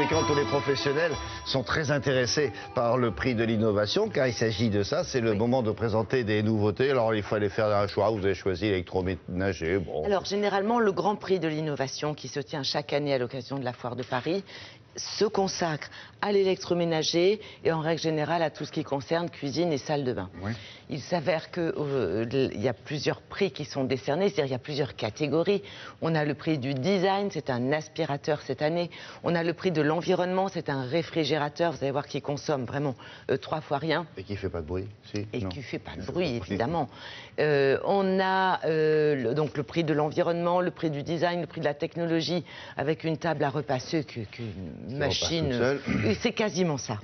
quand tous les professionnels sont très intéressés par le prix de l'innovation, car il s'agit de ça, c'est le moment de présenter des nouveautés. Alors il fallait faire un choix, vous avez choisi l'électroménager. Bon. Alors généralement, le Grand Prix de l'innovation qui se tient chaque année à l'occasion de la Foire de Paris se consacre à l'électroménager et en règle générale à tout ce qui concerne cuisine et salle de bain. Oui. Il s'avère qu'il y a plusieurs prix qui sont décernés, c'est-à-dire il y a plusieurs catégories. On a le prix du design, c'est un aspirateur cette année. On a le prix de l'environnement, c'est un réfrigérateur, vous allez voir, qui consomme vraiment 3 fois rien. Et qui ne fait pas de bruit, si. Et qui ne fait pas de bruit, évidemment. On a donc le prix de l'environnement, le prix du design, le prix de la technologie, avec une table à repasser qu'une machine. C'est quasiment ça.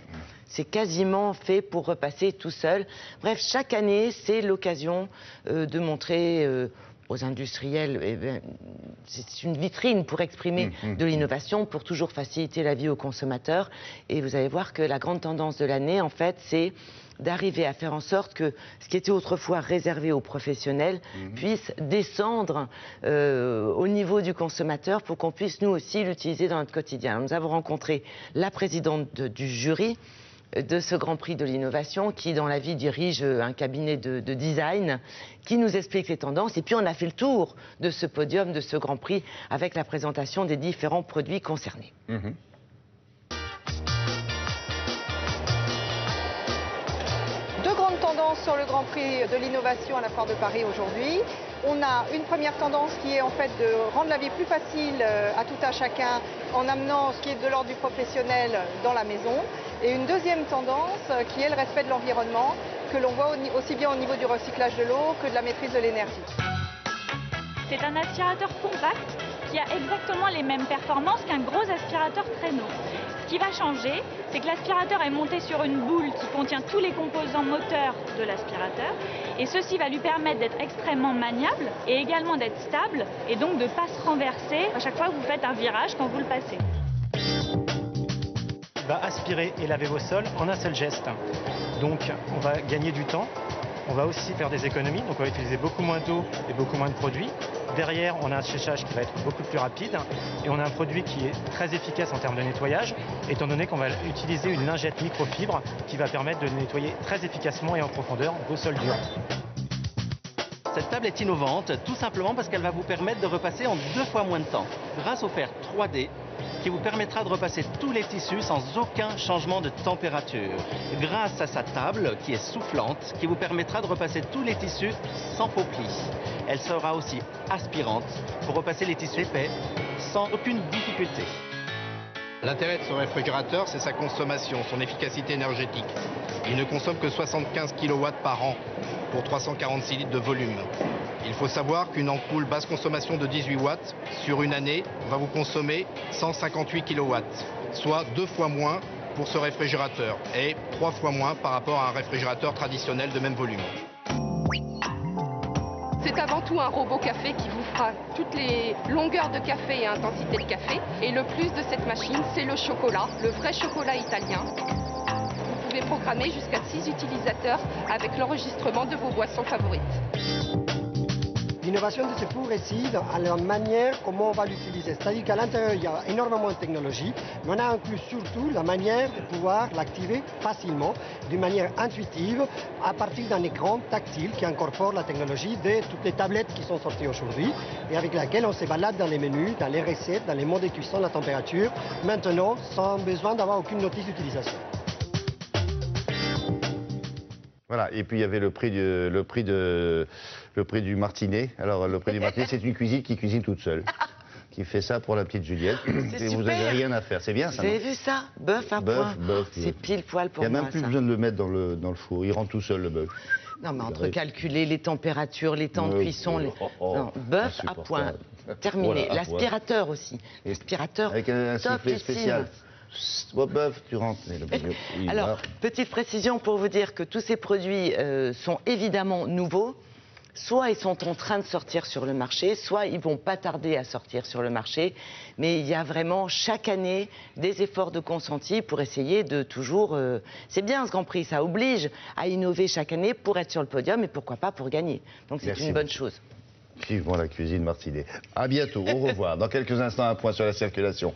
C'est quasiment fait pour repasser tout seul. Bref, chaque année, c'est l'occasion de montrer aux industriels, c'est une vitrine pour exprimer de l'innovation, pour toujours faciliter la vie aux consommateurs. Et vous allez voir que la grande tendance de l'année, en fait, c'est d'arriver à faire en sorte que ce qui était autrefois réservé aux professionnels puisse descendre au niveau du consommateur pour qu'on puisse nous aussi l'utiliser dans notre quotidien. Nous avons rencontré la présidente du jury de ce Grand Prix de l'innovation qui, dans la vie, dirige un cabinet de design qui nous explique les tendances. Et puis, on a fait le tour de ce podium, de ce Grand Prix, avec la présentation des différents produits concernés. Deux grandes tendances sur le Grand Prix de l'innovation à la Foire de Paris aujourd'hui. On a une première tendance qui est en fait de rendre la vie plus facile à tout un chacun en amenant ce qui est de l'ordre du professionnel dans la maison. Et une deuxième tendance qui est le respect de l'environnement, que l'on voit aussi bien au niveau du recyclage de l'eau que de la maîtrise de l'énergie. C'est un aspirateur compact qui a exactement les mêmes performances qu'un gros aspirateur traîneau. Ce qui va changer, c'est que l'aspirateur est monté sur une boule qui contient tous les composants moteurs de l'aspirateur. Et ceci va lui permettre d'être extrêmement maniable et également d'être stable et donc de ne pas se renverser à chaque fois que vous faites un virage quand vous le passez. Il va aspirer et laver vos sols en un seul geste. Donc on va gagner du temps. On va aussi faire des économies, donc on va utiliser beaucoup moins d'eau et beaucoup moins de produits. Derrière, on a un séchage qui va être beaucoup plus rapide et on a un produit qui est très efficace en termes de nettoyage, étant donné qu'on va utiliser une lingette microfibre qui va permettre de nettoyer très efficacement et en profondeur vos sols durs. Cette table est innovante, tout simplement parce qu'elle va vous permettre de repasser en 2 fois moins de temps, grâce au fer 3D, qui vous permettra de repasser tous les tissus sans aucun changement de température. Grâce à sa table, qui est soufflante, qui vous permettra de repasser tous les tissus sans faux plis. Elle sera aussi aspirante pour repasser les tissus épais sans aucune difficulté. L'intérêt de ce réfrigérateur, c'est sa consommation, son efficacité énergétique. Il ne consomme que 75 kW par an pour 346 litres de volume. Il faut savoir qu'une ampoule basse consommation de 18 watts sur une année va vous consommer 158 kW, soit 2 fois moins pour ce réfrigérateur et 3 fois moins par rapport à un réfrigérateur traditionnel de même volume. C'est avant tout un robot café qui vous fera toutes les longueurs de café et intensité de café. Et le plus de cette machine, c'est le chocolat, le vrai chocolat italien. Vous pouvez programmer jusqu'à 6 utilisateurs avec l'enregistrement de vos boissons favorites. L'innovation de ce four réside à la manière comment on va l'utiliser. C'est-à-dire qu'à l'intérieur, il y a énormément de technologie, mais on a inclus surtout la manière de pouvoir l'activer facilement, d'une manière intuitive, à partir d'un écran tactile qui incorpore la technologie de toutes les tablettes qui sont sorties aujourd'hui et avec laquelle on se balade dans les menus, dans les recettes, dans les modes de cuisson, la température, maintenant sans besoin d'avoir aucune notice d'utilisation. Voilà, et puis il y avait le prix du martinet. Alors le prix du martinet, c'est une cuisine qui cuisine toute seule, qui fait ça pour la petite Juliette. Et vous n'avez rien à faire, c'est bien ça. Vous avez vu ça? Bœuf à point. C'est pile poil pour moi. Il n'y a même plus besoin de le mettre dans le four, il rentre tout seul le bœuf. Non mais entre calculer les températures, les temps de cuisson, bœuf à point, terminé. Voilà, l'aspirateur aussi, l'aspirateur avec un sifflet spécial. Bœuf, tu rentres. Alors, petite précision pour vous dire que tous ces produits sont évidemment nouveaux. Soit ils sont en train de sortir sur le marché, soit ils vont pas tarder à sortir sur le marché. Mais il y a vraiment chaque année des efforts de consentis pour essayer de toujours... C'est bien ce Grand Prix, ça oblige à innover chaque année pour être sur le podium et pourquoi pas pour gagner. Donc c'est une bonne chose. Vivement la cuisine martinée. À bientôt, au revoir. Dans quelques instants, un point sur la circulation.